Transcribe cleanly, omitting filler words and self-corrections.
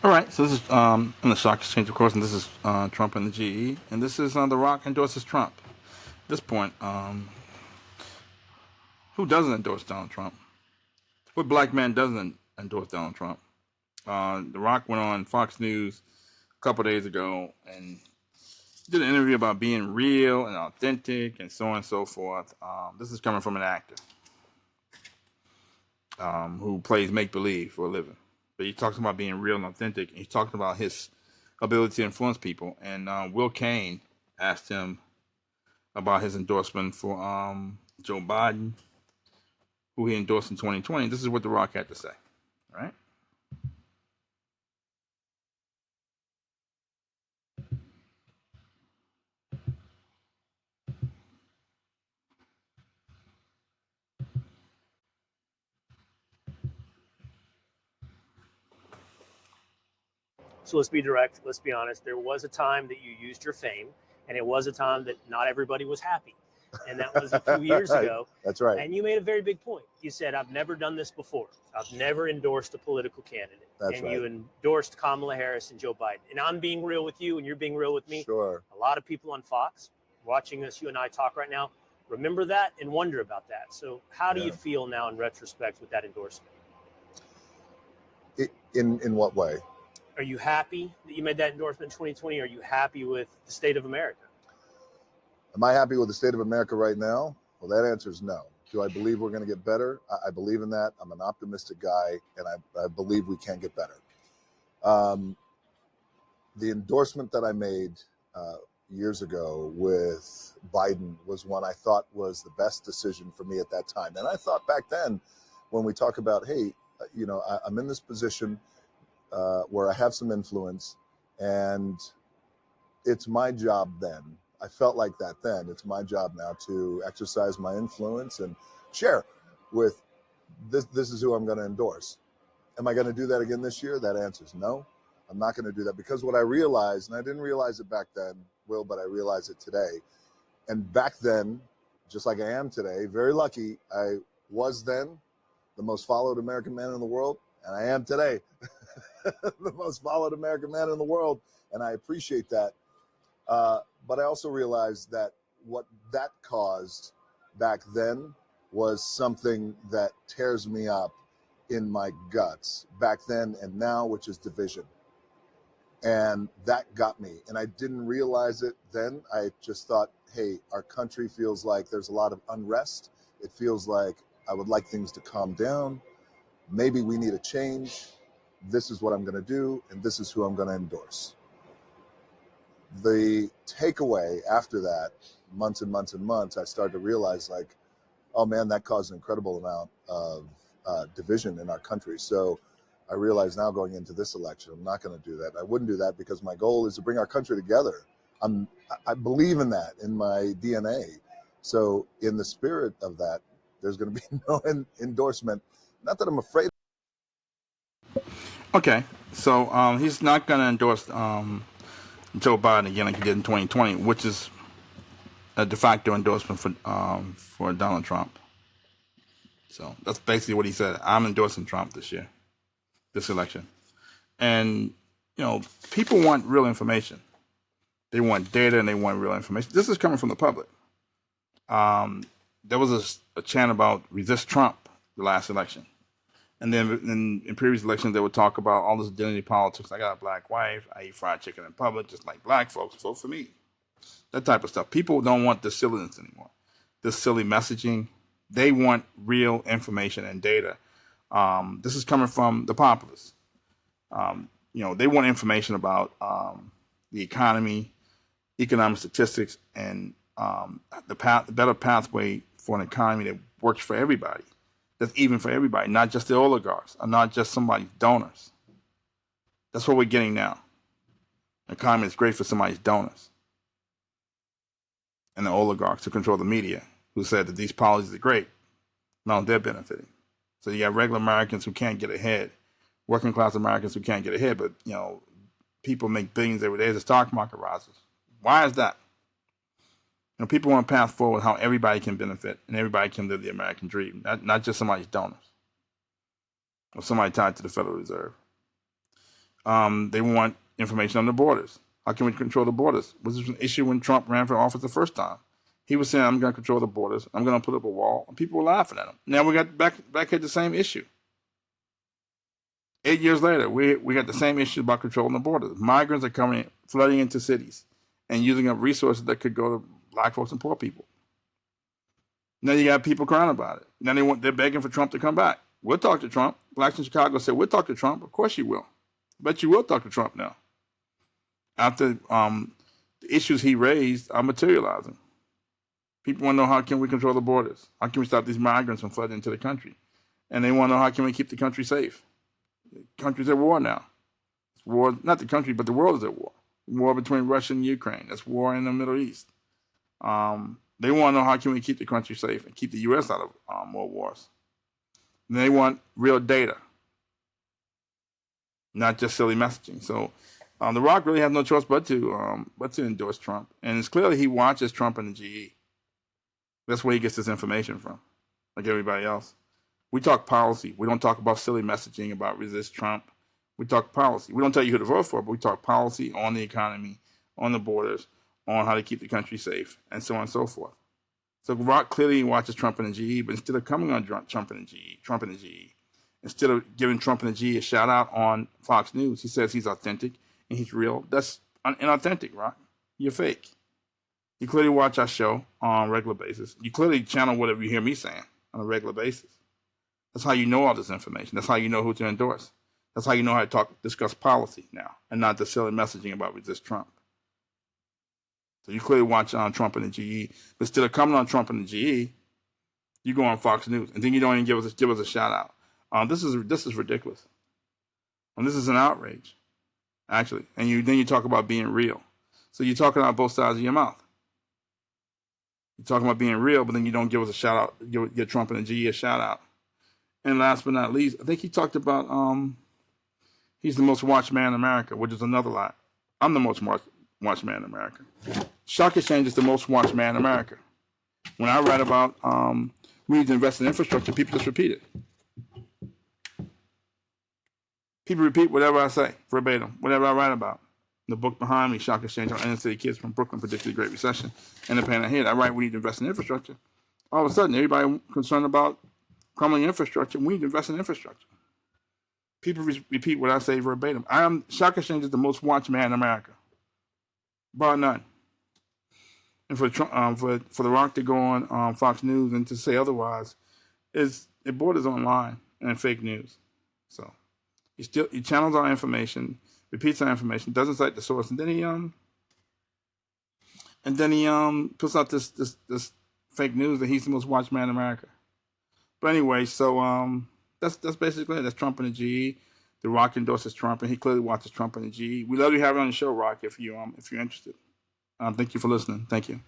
All right, so this is on the stock exchange, of course, and this is Trump and the GE, and this is The Rock endorses Trump. At this point, who doesn't endorse Donald Trump? What black man doesn't endorse Donald Trump? The Rock went on Fox News a couple days ago and did an interview about being real and authentic and so on and so forth. This is coming from an actor who plays make believe for a living. But he talks about being real and authentic. And he's talking about his ability to influence people. And Will Kane asked him about his endorsement for Joe Biden, who he endorsed in 2020. This is what The Rock had to say. All right. So let's be direct. Let's be honest. There was a time that you used your fame, and it was a time that not everybody was happy. And that was a few years ago. That's right. And you made a very big point. You said, I've never done this before. I've never endorsed a political candidate. That's and right. You endorsed Kamala Harris and Joe Biden. And I'm being real with you, and you're being real with me. Sure. A lot of people on Fox watching us, you and I talk right now, remember that and wonder about that. So how do you feel now in retrospect with that endorsement? In what way? Are you happy that you made that endorsement in 2020? Are you happy with the state of America? Am I happy with the state of America right now? Well, that answer is no. Do I believe we're going to get better? I believe in that. I'm an optimistic guy, and I believe we can get better. The endorsement that I made years ago with Biden was one I thought was the best decision for me at that time. And I thought back then, when we talk about, hey, I'm in this position where I have some influence, and it's my job then. I felt like that then. It's my job now to exercise my influence and share with this. This is who I'm going to endorse. Am I going to do that again this year? That answer is no. I'm not going to do that, because what I realized, and I didn't realize it back then, Will, but I realize it today. And back then, just like I am today, very lucky, I was then the most followed American man in the world, and I am today the most followed American man in the world, and I appreciate that. But I also realized that what that caused back then was something that tears me up in my guts back then and now, which is division. And that got me. And I didn't realize it then. I just thought, hey, our country feels like there's a lot of unrest. It feels like I would like things to calm down. Maybe we need a change. This is what I'm going to do, and this is who I'm going to endorse. The takeaway after that, months and months and months, I started to realize, like, oh man, that caused an incredible amount of division in our country. So I realize now, going into this election, I'm not going to do that. I wouldn't do that, because my goal is to bring our country together. I believe in that in my DNA. So in the spirit of that, there's going to be no endorsement. Not that I'm afraid. Okay, so he's not going to endorse Joe Biden again like he did in 2020, which is a de facto endorsement for Donald Trump. So that's basically what he said. I'm endorsing Trump this election. And, people want real information. They want data and they want real information. This is coming from the public. There was a chant about resist Trump the last election. And then in previous elections, they would talk about all this identity politics. I got a black wife. I eat fried chicken in public, just like black folks. Vote for me. That type of stuff. People don't want this silliness anymore. This silly messaging. They want real information and data. This is coming from the populace. They want information about the economy, economic statistics, and the better pathway for an economy that works for everybody. That's even for everybody, not just the oligarchs, or not just somebody's donors. That's what we're getting now. An economy is great for somebody's donors. And the oligarchs who control the media, who said that these policies are great. No, they're benefiting. So you got regular Americans who can't get ahead, working class Americans who can't get ahead, but people make billions every day as the stock market rises. Why is that? People want a path forward how everybody can benefit and everybody can live the American dream, not just somebody's donors or somebody tied to the Federal Reserve. They want information on the borders. How can we control the borders? Was this an issue when Trump ran for office the first time? He was saying, I'm going to control the borders. I'm going to put up a wall. And people were laughing at him. Now we got back at the same issue. 8 years later, we got the same issue about controlling the borders. Migrants are coming, flooding into cities and using up resources that could go to black folks and poor people. Now you got people crying about it. Now they're begging for Trump to come back. We'll talk to Trump. Blacks in Chicago said, we'll talk to Trump. Of course you will. Bet you will talk to Trump now. After the issues he raised are materializing. People want to know, how can we control the borders? How can we stop these migrants from flooding into the country? And they want to know, how can we keep the country safe? The country's at war now. It's war, not the country, but the world is at war. War between Russia and Ukraine. That's war in the Middle East. They want to know, how can we keep the country safe and keep the U.S. out of more wars? And they want real data, not just silly messaging. So The Rock really has no choice but to endorse Trump. And it's clearly he watches Trump and the GE. That's where he gets his information from, like everybody else. We talk policy. We don't talk about silly messaging about resist Trump. We talk policy. We don't tell you who to vote for, but we talk policy on the economy, on the borders, on how to keep the country safe, and so on and so forth. So Rock clearly watches Trump and the GE, but instead of coming on Trump and the GE, instead of giving Trump and the GE a shout out on Fox News, he says he's authentic and he's real. That's inauthentic, Rock. You're fake. You clearly watch our show on a regular basis. You clearly channel whatever you hear me saying on a regular basis. That's how you know all this information. That's how you know who to endorse. That's how you know how to discuss policy now, and not the silly messaging about resist Trump. So you clearly watch on Trump and the GE, but instead of coming on Trump and the GE, you go on Fox News, and then you don't even give us a shout out. This is ridiculous, and this is an outrage, actually. And then you talk about being real. So you're talking out both sides of your mouth. You're talking about being real, but then you don't give us a shout out. Give Trump and the GE a shout out. And last but not least, I think he talked about he's the most watched man in America, which is another lie. I'm the most watched man in America. Stock Exchange is the most watched man in America. When I write about we need to invest in infrastructure, people just repeat it. People repeat whatever I say, verbatim, whatever I write about. The book behind me, Shock Exchange, on Inner City Kids from Brooklyn predicted the Great Recession and the Pan Ahead. I write, we need to invest in infrastructure. All of a sudden, everybody concerned about crumbling infrastructure, we need to invest in infrastructure. People repeat what I say verbatim. Shock Exchange is the most watched man in America, bar none. And for The Rock to go on Fox News and to say otherwise, it borders on lying and fake news. So he channels our information, repeats our information, doesn't cite the source, and then he puts out this fake news that he's the most watched man in America. But anyway, so that's basically it. That's Trump and the GE. The Rock endorses Trump, and he clearly watches Trump and the GE. We love you having on the show, Rock. If you're interested. Thank you for listening. Thank you.